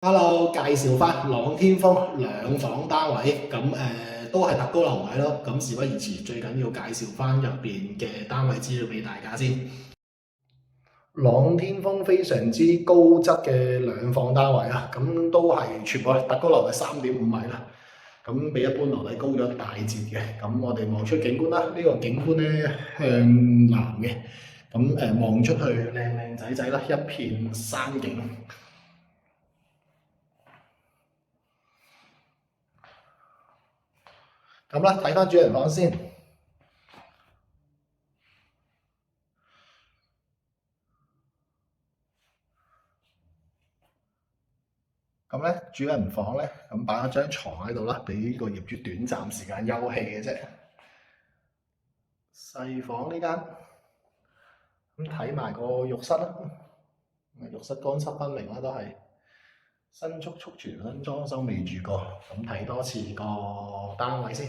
Hello，介紹翻朗天峰兩房單位，都係特高樓位咯。咁事不宜遲，最緊要介紹翻入邊嘅單位資料俾大家先。朗天峰非常之高質嘅兩房單位啊，咁都係全部係特高樓嘅3.5米啦。咁比一般樓底高咗一大截嘅。咁我哋望出景觀啦，呢個景觀咧向南嘅，望出去靚靚仔仔啦，一片山景。咁啦，睇翻主人房先。咁咧，主人房咧，咁擺咗張床喺度啦，俾個業主短暫時間休憩嘅啫。細房呢間，咁睇埋個浴室啦，浴室乾濕分明啦，都係新簇簇全新裝修未住過。咁睇多次個單位先。